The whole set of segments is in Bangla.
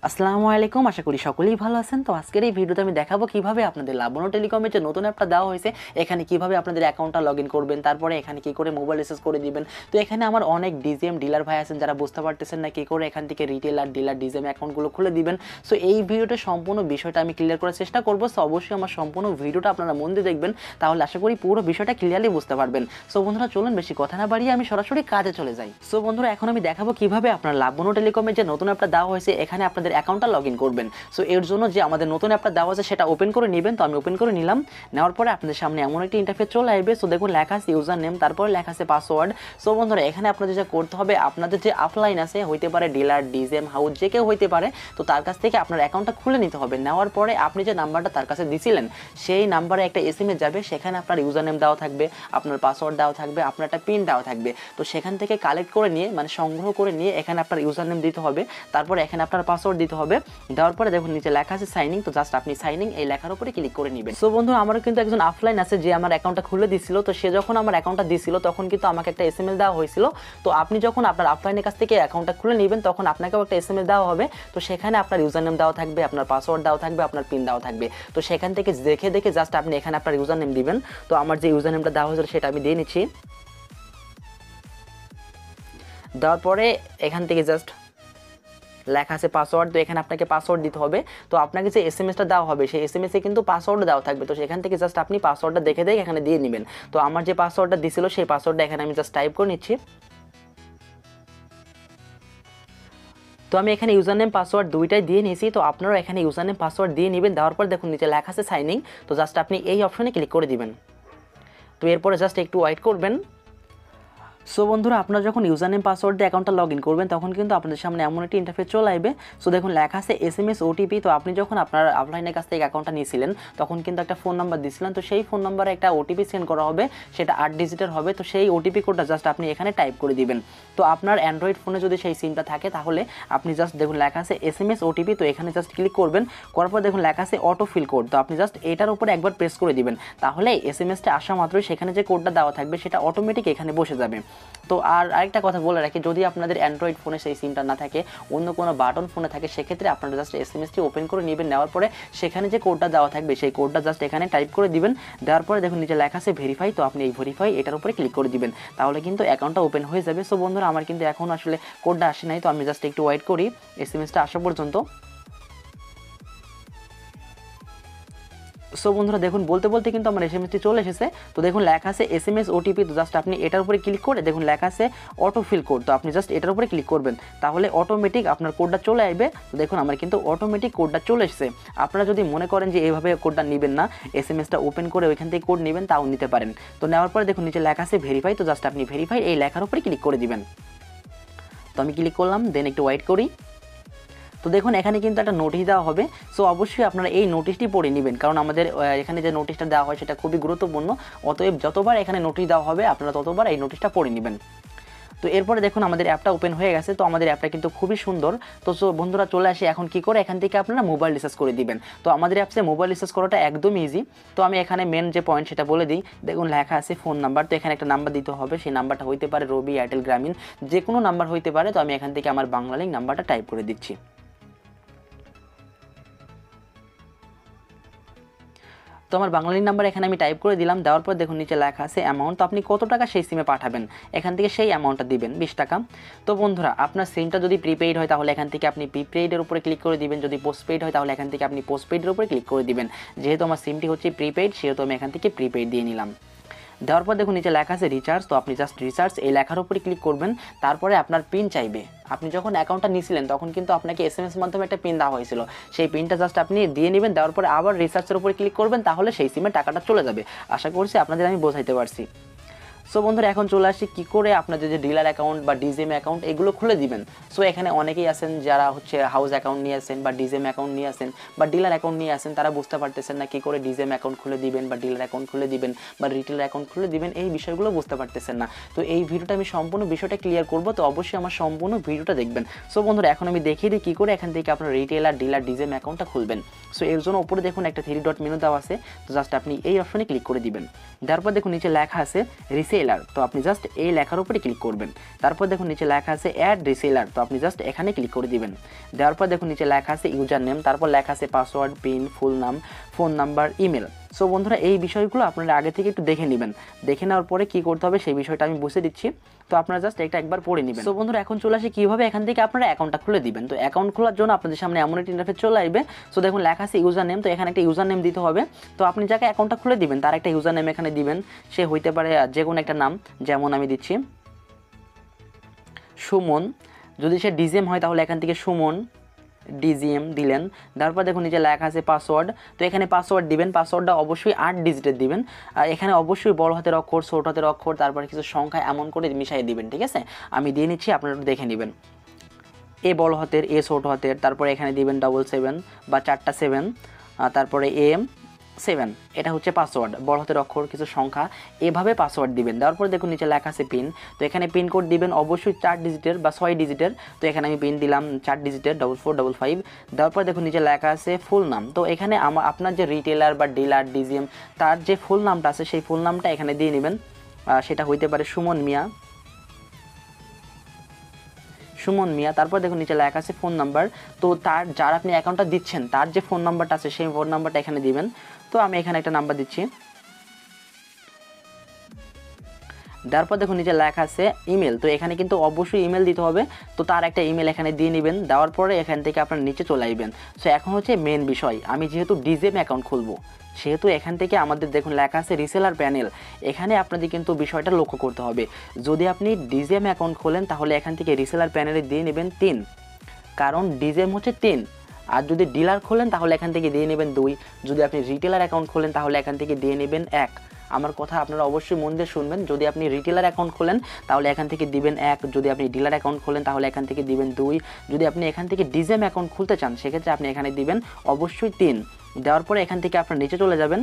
আসসালামু আলাইকুম, আশা করি সকলেই ভালো আছেন। তো আজকের এই ভিডিওতে আমি দেখাবো কিভাবে আপনাদের লাবণ্য টেলিকমের যে নতুন অ্যাপটা দেওয়া হয়েছে এখানে কিভাবে আপনাদের অ্যাকাউন্টটা লগ ইন করবেন, তারপরে এখানে কি করে মোবাইল রিচার্জ করে দিবেন। তো এখানে আমার অনেক ডিজিএম ডিলার ভাই আছেন যারা বুঝতে পারতেছেন না কি করে এখান থেকে রিটেলার ডিলার ডিজিএম অ্যাকাউন্টগুলো খুলে দিবেন। সো এই ভিডিওতে সম্পূর্ণ বিষয়টা আমি ক্লিয়ার করার চেষ্টা করবো। সো অবশ্যই আমার সম্পূর্ণ ভিডিওটা আপনারা মন দিয়ে দেখবেন, তাহলে আশা করি পুরো বিষয়টা ক্লিয়ারলি বুঝতে পারবেন। সো বন্ধুরা চলুন বেশি কথা না বাড়িয়ে আমি সরাসরি কাজে চলে যাই। সো বন্ধুরা এখন আমি দেখাবো কিভাবে আপনার লাবণ্য টেলিকমের যে নতুন অ্যাপটা দেওয়া হয়েছে এখানে আপনাদের অ্যাকাউন্টটা লগ ইন করবেন। সো এর জন্য যে আমাদের নতুন অ্যাপটা দেওয়া আছে সেটা ওপেন করে নেবেন। তো আমি ওপেন করে নিলাম। নেওয়ার পরে আপনাদের সামনে এমন একটি ইন্টারফেস চলে আসবে। সো দেখুন লেখা আছে ইউজার নেম, তারপরে লেখা আছে পাসওয়ার্ড। সো বন্ধুরা এখানে আপনাদের যা করতে হবে, আপনাদের যে অফলাইন আছে হইতে পারে ডিলার ডিজিএম হাউস যে কেউ হইতে পারে, তো তার কাছ থেকে আপনার অ্যাকাউন্টটা খুলে নিতে হবে। নেওয়ার পরে আপনি যে নাম্বারটা তার কাছে দিছিলেন সেই নাম্বারে একটা এসএমএস যাবে, সেখানে আপনার ইউজার নেম দেওয়া থাকবে, আপনার পাসওয়ার্ড দেওয়া থাকবে, আপনার একটা পিন দেওয়া থাকবে। তো সেখান থেকে কালেক্ট করে নিয়ে মানে সংগ্রহ করে নিয়ে এখানে আপনার ইউজার নেম দিতে হবে, তারপরে এখানে আপনার পাসওয়ার্ড দিতে হবে। দেওয়ার পরে দেখুন নিচে লেখা আছে সাইনিং, তো জাস্ট আপনি সাইনিং এই লেখার উপরে ক্লিক করে নেবেন। সো বন্ধু আমারও কিন্তু একজন অফলাইন আছে যে আমার অ্যাকাউন্টটা খুলে দিছিল। তো সে যখন আমার অ্যাকাউন্টটা দিছিল তখন কিন্তু আমাকে একটা এসএমএস দেওয়া হয়েছিল। তো আপনি যখন আপনার অফলাইনের কাছ থেকে অ্যাকাউন্টটা খুলে নেবেন তখন আপনাকেও একটা এসএমএস দেওয়া হবে। তো সেখানে আপনার ইউজার নেম দেওয়া থাকবে, আপনার পাসওয়ার্ড দেওয়া থাকবে, আপনার পিন দেওয়া থাকবে। তো সেখান থেকে দেখে দেখে জাস্ট আপনি এখানে আপনার ইউজার নেম দিবেন। তো আমার যে ইউজার নেমটা দেওয়া হয়েছিল সেটা আমি দিয়ে নিচ্ছি। দেওয়ার পরে এখান থেকে জাস্ট লেখা আছে পাসওয়ার্ড, তো এখানে আপনাকে পাসওয়ার্ড দিতে হবে। তো আপনাকে যে এসএমএসটা দেওয়া হবে সেই এসএমএসে কিন্তু পাসওয়ার্ড দেওয়া থাকবে। তো সেখান থেকে জাস্ট আপনি পাসওয়ার্ডটা দেখে দেখে এখানে দিয়ে নেবেন। তো আমার যে পাসওয়ার্ডটা দিছিল সেই পাসওয়ার্ডটা এখানে আমি জাস্ট টাইপ করে নিচ্ছি। তো আমি এখানে ইউজার নেম পাসওয়ার্ড দুইটাই দিয়ে নিয়েছি। তো আপনারাও এখানে ইউজার নেম পাসওয়ার্ড দিয়ে নেবেন। দেওয়ার পর দেখুন নিচে লেখা আছে সাইনিং, তো জাস্ট আপনি এই অপশনে ক্লিক করে দিবেন। তো এরপরে জাস্ট একটু ওয়েট করবেন। সো বন্ধুরা আপনারা যখন ইউজার নেম পাসওয়ার্ড দিয়ে অ্যাকাউন্টটা লগ ইন করবেন তখন কিন্তু আপনাদের সামনে এমন একটি ইন্টারফেস চলে আসবে। সো দেখুন লেখা আছে এসএমএস ওটিপি। তো আপনি যখন আপনার অফলাইনের কাছ থেকে অ্যাকাউন্টটা নিয়েছিলেন তখন কিন্তু একটা ফোন নাম্বার দিয়েছিলেন। তো সেই ফোন নাম্বারে একটা ওটিপি সেন্ড করা হবে, সেটা 8 ডিজিটের হবে। তো সেই ওটিপি কোডটা জাস্ট আপনি এখানে টাইপ করে দিবেন। তো আপনার অ্যান্ড্রয়েড ফোনে যদি সেই সিমটা থাকে তাহলে আপনি জাস্ট দেখুন লেখা আছে এসএমএস ওটিপি, তো এখানে জাস্ট ক্লিক করবেন। করার পর দেখুন লেখা আছে অটো ফিল কোড, তো আপনি জাস্ট এটার উপরে একবার প্রেস করে দিবেন। তাহলে এসএমএসটা আসা মাত্রই সেখানে যে কোডটা দেওয়া থাকবে সেটা অটোমেটিক এখানে বসে যাবে। তো আর আরেকটা কথা বলে রাখি, যদি আপনাদের অ্যান্ড্রয়েড ফোনে সেই সিমটা না থাকে, অন্য কোনো বাটন ফোনে থাকে, সেক্ষেত্রে আপনারা জাস্ট এসএমএসটি ওপেন করে নেবেন। নেওয়ার পরে সেখানে যে কোডটা দেওয়া থাকবে সেই কোডটা জাস্ট এখানে টাইপ করে দিবেন। দেওয়ার পরে দেখুন নিচে লেখা আছে ভেরিফাই, তো আপনি এই ভেরিফাই এটার উপরে ক্লিক করে দিবেন, তাহলে কিন্তু অ্যাকাউন্টটা ওপেন হয়ে যাবে। সো বন্ধুরা আমার কিন্তু এখন আসলে কোডটা আসে নাই, তো আমি জাস্ট একটু ওয়েট করি এসএমএসটা আসা পর্যন্ত। সো বন্ধুরা দেখুন বলতে বলতে কিন্তু আমার এসএমএসটি চলে এসেছে। তো দেখুন লেখা আছে এসএমএস ওটিপি, তো জাস্ট আপনি এটার উপরে ক্লিক করে দেখুন লেখা আছে অটো ফিল কোড, তো আপনি জাস্ট এটার উপরে ক্লিক করবেন, তাহলে অটোমেটিক আপনার কোডটা চলে আসবে। তো দেখুন আমার কিন্তু অটোমেটিক কোডটা চলে এসেছে। আপনারা যদি মনে করেন যে এইভাবে কোডটা নেবেন না, এসএমএসটা ওপেন করে ওইখান থেকে কোড নেবেন, তাও নিতে পারেন। তো নেওয়ার পরে দেখুন নিচে লেখা আছে ভেরিফাই, তো জাস্ট আপনি ভেরিফাই এই লেখার উপরে ক্লিক করে দিবেন। তো আমি ক্লিক করলাম, দেন একটু ওয়েট করি। তো দেখুন এখানে কিন্তু একটা নোটিশ দেওয়া হবে। সো অবশ্যই আপনারা এই নোটিশটি পড়ে নেবেন, কারণ আমাদের এখানে যে নোটিশটা দেওয়া হয় সেটা খুবই গুরুত্বপূর্ণ। অতএব যতবার এখানে নোটিশ দেওয়া হবে আপনারা ততবার এই নোটিশটা পড়ে নেবেন। তো এরপরে দেখুন আমাদের অ্যাপটা ওপেন হয়ে গেছে। তো আমাদের অ্যাপটা কিন্তু খুবই সুন্দর। তো বন্ধুরা চলে আসি এখন কি করে এখান থেকে আপনারা মোবাইল রিচার্জ করে দিবেন। তো আমাদের অ্যাপসে মোবাইল রিচার্জ করাটা একদম ইজি। তো আমি এখানে মেন যে পয়েন্ট সেটা বলে দিই। দেখুন লেখা আছে ফোন নাম্বার, তো এখানে একটা নাম্বার দিতে হবে। সেই নাম্বারটা হইতে পারে রবি, এয়ারটেল, গ্রামীণ, যে কোনো নাম্বার হইতে পারে। তো আমি এখান থেকে আমার বাংলা লিংক নাম্বারটা টাইপ করে দিচ্ছি। তো আমার বাঙালি নাম্বার এখানে আমি টাইপ করে দিলাম। দেওয়ার পর দেখুন নিচে লেখা আছে অ্যামাউন্ট, তো আপনি কত টাকা সেই সিমে পাঠাবেন এখান থেকে সেই অ্যামাউন্টটা দিবেন 20 টাকা। তো বন্ধুরা আপনার সিমটা যদি প্রিপেইড হয় তাহলে এখান থেকে আপনি প্রিপেইডের উপরে ক্লিক করে দিবেন, যদি পোস্টপেইড হয় তাহলে এখান থেকে আপনি পোস্টপেইডের উপরে ক্লিক করে দিবেন। যেহেতু আমার সিমটি হচ্ছে প্রিপেইড সেহেতু আমি এখান থেকে প্রিপেইড দিয়ে নিলাম। দেওয়ার পর দেখুন নিচে লেখা আছে রিচার্জ, তো আপনি জাস্ট রিচার্জ এই লেখার উপরে ক্লিক করবেন। তারপরে আপনার পিন চাইবে। আপনি যখন অ্যাকাউন্টটা নিয়েছিলেন তখন কিন্তু আপনাকে এসএমএস মাধ্যমে একটা পিন দেওয়া হয়েছিল, সেই পিনটা জাস্ট আপনি দিয়ে নেবেন। দেওয়ার পরে আবার রিচার্জের উপরে ক্লিক করবেন, তাহলে সেই সিমে টাকাটা চলে যাবে। আশা করছি আপনাদের আমি বোঝাইতে পারছি। সো বন্ধুরা এখন চলে আসি কী করে আপনাদের যে ডিলার অ্যাকাউন্ট বা ডিজিএম অ্যাকাউন্ট এগুলো খুলে দিবেন। সো এখানে অনেকেই আছেন যারা হচ্ছে হাউস অ্যাকাউন্ট নিয়ে আসেন বা ডিজিএম অ্যাকাউন্ট নিয়ে আসেন বা ডিলার অ্যাকাউন্ট নিয়ে আসেন, তারা বুঝতে পারতেছেন না কী করে ডিজিএম অ্যাকাউন্ট খুলে দিবেন বা ডিলার অ্যাকাউন্ট খুলে দিবেন বা রিটেল অ্যাকাউন্ট খুলে দিবেন, এই বিষয়গুলো বুঝতে পারতেছেন না। তো এই ভিডিওটা আমি সম্পূর্ণ বিষয়টা ক্লিয়ার করবো, তো অবশ্যই আমার সম্পূর্ণ ভিডিওটা দেখবেন। সো বন্ধুরা এখন আমি দেখিয়ে দিই কী করে এখান থেকে আপনার রিটেলার ডিলার ডিজিএম অ্যাকাউন্টটা খুলবেন। সো এর জন্য উপরে দেখুন একটা 3 ডট মেনু দেওয়া আছে, তো জাস্ট আপনি এই অপশনে ক্লিক করে দিবেন। তারপর দেখুন নিচে লেখা আছে রিসেট, রিটেলার, তো আপনি জাস্ট এই লেখার উপরে ক্লিক করবেন। তারপর দেখুন নিচে লেখা আছে অ্যাড রিসেলার, তো আপনি জাস্ট এখানে ক্লিক করে দিবেন। দেওয়ার পর দেখুন নিচে লেখা আছে ইউজার নেম, তারপর লেখা আছে পাসওয়ার্ড, পিন, ফুল নাম, ফোন নাম্বার, ইমেল। সো বন্ধুরা এই বিষয়গুলো আপনারা আগে থেকে একটু দেখে নেবেন, দেখে নেওয়ার পরে কী করতে হবে সেই বিষয়টা আমি বুঝে দিচ্ছি, তো আপনারা জাস্ট এটা একবার পড়ে নেবেন। সো বন্ধুরা এখন চলে আসে কীভাবে এখান থেকে আপনারা অ্যাকাউন্টটা খুলে দিবেন। তো অ্যাকাউন্ট খোলার জন্য আপনাদের সামনে এমন একটা ইন্টারফেস চলে আসবে। সো দেখুন লেখা আছে ইউজার নেম, তো এখানে একটা ইউজার নেম দিতে হবে। তো আপনি যাকে অ্যাকাউন্টটা খুলে দিবেন তার একটা ইউজার নেম এখানে দিবেন, সে হইতে পারে যে কোনো একটা নাম, যেমন আমি দিচ্ছি সুমন। যদি সে ডিজিএম হয় তাহলে এখান থেকে সুমন ডিজিএম দিলেন। তারপর দেখুন নিচে লেখা আছে পাসওয়ার্ড, তো এখানে পাসওয়ার্ড দিবেন, পাসওয়ার্ডটা অবশ্যই 8 ডিজিটের দিবেন। আর এখানে অবশ্যই বড় হাতের অক্ষর, ছোট হাতের অক্ষর, তারপরে কিছু সংখ্যা এমন করে মিশিয়ে দিবেন, ঠিক আছে। আমি দিয়ে নিচ্ছি, আপনারা একটু দেখে নেবেন। এ বড় হাতের, এ ছোট হাতের, তারপরে এখানে দিবেন 7 বা 4টা 7, তারপরে M7, এটা হচ্ছে পাসওয়ার্ড, বড় হাতের অক্ষর, কিছু সংখ্যা, এভাবে পাসওয়ার্ড দিবেন। দেওয়ার পরে দেখুন নিচে লেখা আছে পিন, তো এখানে পিন কোড দিবেন অবশ্যই 4 ডিজিটের বা 6 ডিজিটের। তো এখানে আমি পিন দিলাম 4 ডিজিটের 4455। দেওয়ার পরে দেখুন নিচে লেখা আছে ফুল নাম, তো এখানে আপনার যে রিটেলার বা ডিলার ডিজিএম তার যে ফুল নামটা আছে সেই ফুল নামটা এখানে দিয়ে নেবেন। সেটা হইতে পারে সুমন মিয়া। তারপর দেখুন নিচে লেখা আছে ফোন নাম্বার, তো তার যার আপনি অ্যাকাউন্টটা দিচ্ছেন তার যে ফোন নাম্বারটা আছে সেই ফোন নাম্বারটা এখানে দিবেন। তো আমি এখানে একটা নাম্বার দিচ্ছি। তারপর দেখুন নিচে লেখা আছে ইমেল, তো এখানে কিন্তু অবশ্যই ইমেল দিতে হবে, তো তার একটা ইমেল এখানে দিয়ে নেবেন। দেওয়ার পরে এখান থেকে আপনার নিচে চলে আসবেন। সো এখন হচ্ছে মেন বিষয়, আমি যেহেতু ডিজিএম অ্যাকাউন্ট খুলবো সেহেতু এখান থেকে আমাদের দেখুন লেখা আছে রিসেলার প্যানেল, এখানে আপনাদের কিন্তু বিষয়টা লক্ষ্য করতে হবে। যদি আপনি ডিজিএম অ্যাকাউন্ট খোলেন তাহলে এখান থেকে রিসেলার প্যানেলে দিয়ে নেবেন 3, কারণ ডিজিএম হচ্ছে 3। আর যদি ডিলার খোলেন তাহলে এখান থেকে দিয়ে নেবেন 2, যদি আপনি রিটেলার অ্যাকাউন্ট খোলেন তাহলে এখান থেকে দিয়ে নেবেন 1। আমার কথা আপনারা অবশ্যই মন দিয়ে শুনবেন, যদি আপনি রিটেলার অ্যাকাউন্ট খোলেন তাহলে এখান থেকে দিবেন 1, যদি আপনি ডিলার অ্যাকাউন্ট খোলেন তাহলে এখান থেকে দিবেন 2, যদি আপনি এখান থেকে ডিজিএম অ্যাকাউন্ট খুলতে চান সেক্ষেত্রে আপনি এখানে দিবেন অবশ্যই 3। দেওয়ার পরে এখান থেকে আপনার নিচে চলে যাবেন,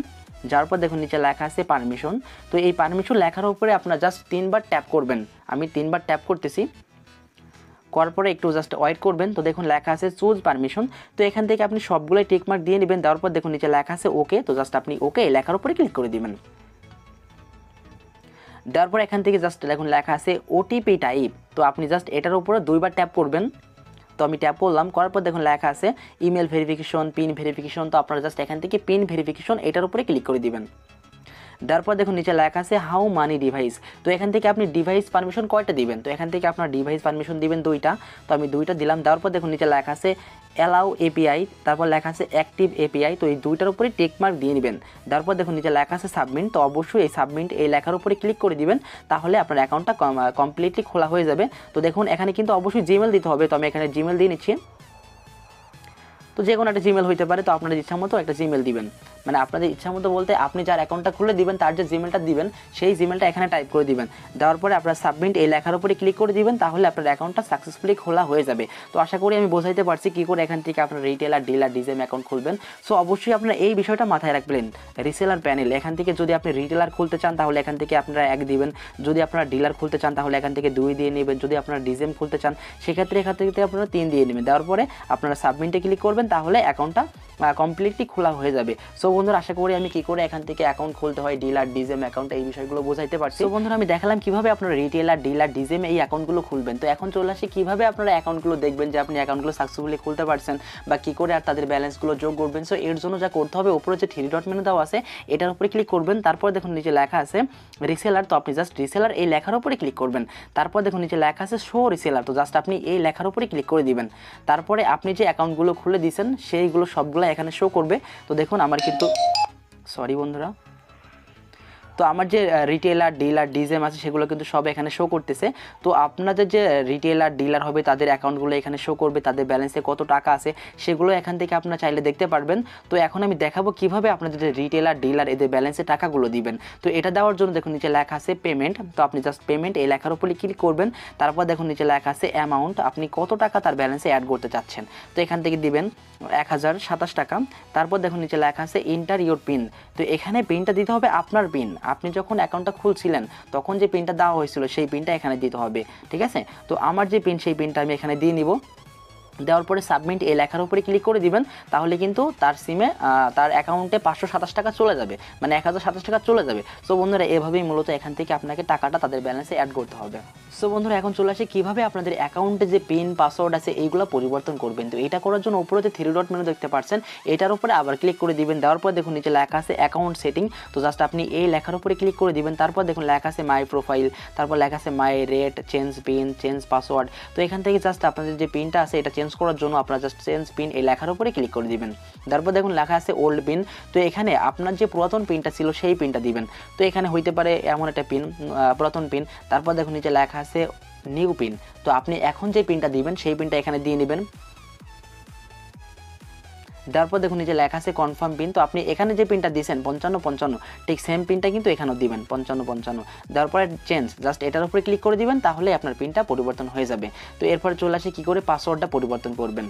যার পর দেখুন নিচে লেখা আছে পারমিশন, তো এই পারমিশন লেখার উপরে আপনার জাস্ট 3বার ট্যাপ করবেন। আমি 3বার ট্যাপ করতেছি, করার পরে একটু জাস্ট ওয়েট করবেন। তো দেখুন লেখা আছে চুজ পারমিশন, তো এখান থেকে আপনি সবগুলোই টিকমার্ক দিয়ে নেবেন। দেওয়ার পর দেখুন নিচে লেখা আছে ওকে, তো জাস্ট আপনি ওকে লেখার উপরে ক্লিক করে দিবেন। দেওয়ার পর এখান থেকে জাস্ট দেখুন লেখা আছে ওটিপি টাইপ, তো আপনি জাস্ট এটার উপরে 2বার ট্যাপ করবেন। তো আমি ট্যাপ করলাম, করার পর দেখুন লেখা আছে ইমেল ভেরিফিকেশন, পিন ভেরিফিকেশন, তো আপনারা জাস্ট এখান থেকে পিন ভেরিফিকেশন এটার উপরে ক্লিক করে দিবেন। তারপর দেখুন নিচে লেখা আছে হাউ মানি ডিভাইস, তো এখান থেকে আপনি ডিভাইস পারমিশন কয়টা দিবেন, তো এখান থেকে আপনার ডিভাইস পারমিশন দিবেন 2টা, তো আমি 2টা দিলাম। দেওয়ার পর দেখুন নিচে লেখা আছে অ্যালাউ এপিআই, তারপর লেখা আছে অ্যাক্টিভ এপিআই, তো এই 2টার উপরে টিকমার্ক দিয়ে নেবেন। তারপর দেখুন নিচে লেখা আছে সাবমিট, তো অবশ্যই এই সাবমিট এই লেখার উপরে ক্লিক করে দিবেন, তাহলে আপনার অ্যাকাউন্টটা কমপ্লিটলি খোলা হয়ে যাবে। তো দেখুন এখানে কিন্তু অবশ্যই জিমেল দিতে হবে, তো আমি এখানে জিমেল দিয়ে নিচ্ছি। তো যে কোনো একটা জিমেল হইতে পারে, তো আপনাদের ইচ্ছা মতো একটা জিমেল দিবেন, মানে আপনাদের ইচ্ছা মতো বলতে আপনি যার অ্যাকাউন্টটা খুলে দিবেন তার যে জিমেলটা দিবেন সেই জিমেলটা এখানে টাইপ করে দিবেন। দেওয়ার পরে আপনার সাবমিট এই লেখার উপরে ক্লিক করে দিবেন, তাহলে আপনার অ্যাকাউন্টটা সাকসেসফুলি খোলা হয়ে যাবে। তো আশা করি আমি বোঝাইতে পারছি কী করে এখান থেকে আপনার রিটেলার ডিলার ডিজিএম অ্যাকাউন্ট খুলবেন। সো অবশ্যই আপনারা এই বিষয়টা মাথায় রাখবেন, রিসেলার প্যানেল এখান থেকে যদি আপনি রিটেলার খুলতে চান তাহলে এখান থেকে আপনারা 1 দিবেন, যদি আপনারা ডিলার খুলতে চান তাহলে এখান থেকে 2 দিয়ে নেবেন, যদি আপনারা ডিজিএম খুলতে চান সেক্ষেত্রে এখান থেকে আপনারা 3 দিয়ে নেবেন। দেওয়ার পরে আপনারা সাবমিটে ক্লিক করবেন, তাহলে অ্যাকাউন্টটা কমপ্লিটলি খোলা হয়ে যাবে। সো বন্ধুরা আশা করি আমি কী করে এখান থেকে অ্যাকাউন্ট খুলতে হয়, ডিলার ডিজিএম অ্যাকাউন্ট, এই বিষয়গুলো বোঝাইতে পারছি। তো বন্ধুরা আমি দেখালাম কীভাবে আপনারা রিটেলার ডিলার ডিজিএম এই অ্যাকাউন্টগুলো খুলবেন। তো এখন চলে আসি কীভাবে আপনারা অ্যাকাউন্টগুলো দেখবেন যে আপনি অ্যাকাউন্টগুলো সাকসেসফুলি খুলতে পারছেন, বা কী করে আর তাদের ব্যালেন্সগুলো যোগ করবেন। সো এর জন্য যা করতে হবে, উপরে যে 3 ডট মেনু দেওয়া আছে এটার উপরে ক্লিক করবেন। তারপর দেখুন নিচে লেখা আছে রিসেলার, তো আপনি জাস্ট রিসেলার এই লেখার উপরে ক্লিক করবেন। তারপর দেখুন নিচে লেখা আছে শো রিসেলার, তো জাস্ট আপনি এই লেখার উপরে ক্লিক করে দিবেন। তারপরে আপনি যে অ্যাকাউন্টগুলো খুলে দিয়েছেন সেইগুলো সবগুলো এখানে শো করবে। তো দেখুন আমার কিন্তু সরি বন্ধুরা, তো আমার যে রিটেলার ডিলার ডিজিএম আছে সেগুলো কিন্তু সব এখানে শো করতেছে। তো আপনাদের যে রিটেলার ডিলার হবে তাদের অ্যাকাউন্টগুলো এখানে শো করবে, তাদের ব্যালেন্সে কত টাকা আছে সেগুলো এখান থেকে আপনারা চাইলে দেখতে পারবেন। তো এখন আমি দেখাবো কিভাবে আপনাদের যে রিটেলার ডিলার এদের ব্যালেন্সে টাকাগুলো দিবেন। তো এটা দেওয়ার জন্য দেখুন নিচে লেখা আছে পেমেন্ট, তো আপনি জাস্ট পেমেন্ট এই লেখার উপরে ক্লিক করবেন। তারপর দেখুন নিচে লেখা আছে অ্যামাউন্ট, আপনি কত টাকা তার ব্যালেন্সে অ্যাড করতে চাচ্ছেন, তো এখান থেকে দিবেন 1027 টাকা। তারপর দেখুন নিচে লেখা আছে এন্টার ইউর পিন, তো এখানে পিনটা দিতে হবে আপনার পিন, আপনি যখন অ্যাকাউন্টটা খুলছিলেন তখন যে পিনটা দেওয়া হয়েছিল সেই পিনটা এখানে দিতে হবে, ঠিক আছে। তো আমার যে পিন সেই পিনটা আমি এখানে দিয়ে নিব। দেওয়ার পরে সাবমিট এই লেখার উপরে ক্লিক করে দিবেন, তাহলে কিন্তু তার সিমে তার অ্যাকাউন্টে 527 টাকা চলে যাবে, মানে 1027 টাকা চলে যাবে। সো বন্ধুরা এভাবেই মূলত এখান থেকে আপনাকে টাকাটা তাদের ব্যালেন্সে অ্যাড করতে হবে। সো বন্ধুরা এখন চলে আসে কীভাবে আপনাদের অ্যাকাউন্টে যে পিন পাসওয়ার্ড আছে এইগুলো পরিবর্তন করবেন। তো এটা করার জন্য উপরে যে 3 ডট মেনু দেখতে পাচ্ছেন এটার উপরে আবার ক্লিক করে দিবেন। দেওয়ার পর দেখুন নিচে লেখা আছে অ্যাকাউন্ট সেটিং, তো জাস্ট আপনি এই লেখার উপরে ক্লিক করে দিবেন। তারপর দেখুন লেখা আছে মাই প্রোফাইল, তারপর লেখা আছে my rate, change pin, change password. তো এখান থেকে জাস্ট আপনাদের যে পিনটা আছে এটা চেঞ্জ করার জন্য আপনারা জাস্ট চেঞ্জ পিন এই লেখার উপরে ক্লিক করে দিবেন। তারপর দেখুন লেখা আছে ওল্ড পিন, তো এখানে আপনার যে পুরাতন পিনটা ছিল সেই পিনটা দিবেন। তো এখানে হইতে পারে এমন একটা পিন, পুরাতন পিন। তারপর দেখুন নিচে লেখা আছে নিউ পিন, তো আপনি এখন যে পিনটা দিবেন সেই পিনটা এখানে দিয়ে নেবেন। তারপর দেখুন নিচে লেখা আছে কনফার্ম পিন, তো আপনি এখানে যে পিনটা দিয়েছেন 5555 ঠিক সেম পিনটা কিন্তু এখানেও দিবেন 5555। দেওয়ার পরে চেঞ্জ জাস্ট এটার উপরে ক্লিক করে দিবেন, তাহলে আপনার পিনটা পরিবর্তন হয়ে যাবে। তো এরপর চলে আসে কী করে পাসওয়ার্ডটা পরিবর্তন করবেন।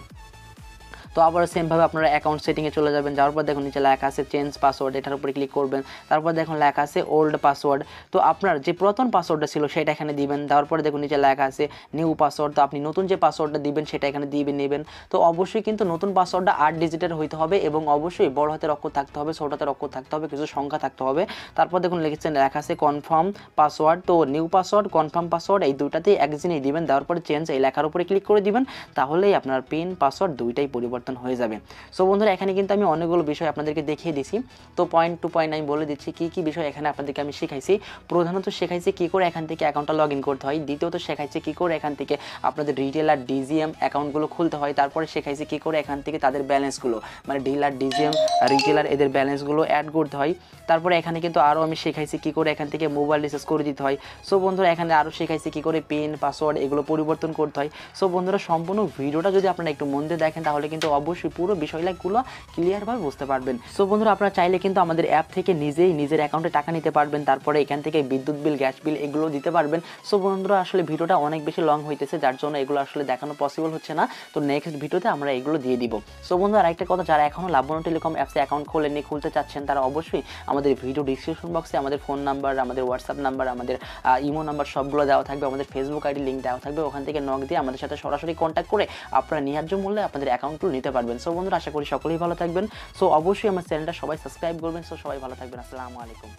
তো আবার সেমভাবে আপনারা অ্যাকাউন্ট সেটিংয়ে চলে যাবেন। যাওয়ার পর দেখুন নিচে লেখা আছে চেঞ্জ পাসওয়ার্ড, এটার উপরে ক্লিক করবেন। তারপর দেখুন লেখা আছে ওল্ড পাসওয়ার্ড, তো আপনার যে পুরাতন পাসওয়ার্ডটা ছিল সেটা এখানে দিবেন। দেওয়ার পরে দেখুন নিচে লেখা আছে নিউ পাসওয়ার্ড, তো আপনি নতুন যে পাসওয়ার্ডটা দিবেন সেটা এখানে নেবেন। তো অবশ্যই কিন্তু নতুন পাসওয়ার্ডটা 8 ডিজিটের হইতে হবে এবং অবশ্যই বড় হাতের অক্ষর থাকতে হবে, ছোট হাতের অক্ষর থাকতে হবে, কিছু সংখ্যা থাকতে হবে। তারপর দেখুন লেখা আছে কনফার্ম পাসওয়ার্ড, তো নিউ পাসওয়ার্ড কনফার্ম পাসওয়ার্ড এই দুইটাতেই এক জিনিস দিবেন। দেওয়ার পরে চেঞ্জ এই লেখার উপরে ক্লিক করে দিবেন, তাহলেই আপনার পিন পাসওয়ার্ড দুইটাই পরিবর্তন হয়ে যাবে। সো বন্ধুরা এখানে কিন্তু আমি অনেকগুলো বিষয় আপনাদেরকে দেখিয়ে দিছি। তো পয়েন্ট টু পয়েন্ট আমি বলে দিচ্ছি কী কী বিষয় এখানে আপনাদেরকে আমি শেখাইছি। প্রধানত শেখাইছি কী করে এখান থেকে অ্যাকাউন্টটা লগ ইন করতে হয়, দ্বিতীয়ত শেখাইছি কী করে এখান থেকে আপনাদের রিটেলার ডিজিএম অ্যাকাউন্টগুলো খুলতে হয়, তারপরে শেখাইছি কী করে এখান থেকে তাদের ব্যালেন্সগুলো মানে ডিলার ডিজিএম রিটেলার এদের ব্যালেন্সগুলো অ্যাড করতে হয়। তারপরে এখানে কিন্তু আরও আমি শেখাইছি কী করে এখান থেকে মোবাইল রিচার্জ করে দিতে হয়। সো বন্ধুরা এখানে আরও শেখাইছি কী করে পিন পাসওয়ার্ড এগুলো পরিবর্তন করতে হয়। সো বন্ধুরা সম্পূর্ণ ভিডিওটা যদি আপনারা একটু মন দিয়ে দেখেন তাহলে কিন্তু অবশ্যই পুরো বিষয়গুলো ক্লিয়ারভাবে বুঝতে পারবেন। সো বন্ধুরা আপনারা চাইলে কিন্তু আমাদের অ্যাপ থেকে নিজেই নিজের অ্যাকাউন্টে টাকা নিতে পারবেন, তারপরে এখান থেকে বিদ্যুৎ বিল গ্যাস বিল এগুলো দিতে পারবেন। সো বন্ধুরা আসলে ভিডিওটা অনেক বেশি লং হইতেছে যার জন্য এগুলো আসলে দেখানো পসিবল হচ্ছে না, তো নেক্সট ভিডিওতে আমরা এগুলো দিয়ে দিব। সো বন্ধুরা আরেকটা কথা, যারা এখনও লাবণ্য টেলিকম অ্যাপসে অ্যাকাউন্ট খোলেননি খুলতে চাচ্ছেন তারা অবশ্যই আমাদের ভিডিও ডিসক্রিপশন বক্সে আমাদের ফোন নাম্বার, আমাদের হোয়াটসঅ্যাপ নাম্বার, আমাদের ইমো নাম্বার সবগুলো দেওয়া থাকবে, আমাদের ফেসবুক আইডি লিঙ্ক দেওয়া থাকবে, ওখান থেকে নক দিয়ে আমাদের সাথে সরাসরি কন্ট্যাক্ট করে আপনারা ন্যায্য মূল্যে আপনাদের অ্যাকাউন্টগুলো নিতে পারবেন। সো বন্ধুরা আশা করি সকলেই ভালো থাকবেন। সো অবশ্যই আমার চ্যানেলটা সবাই সাবস্ক্রাইব করবেন। সো সবাই ভালো থাকবেন। আসসালামু আলাইকুম।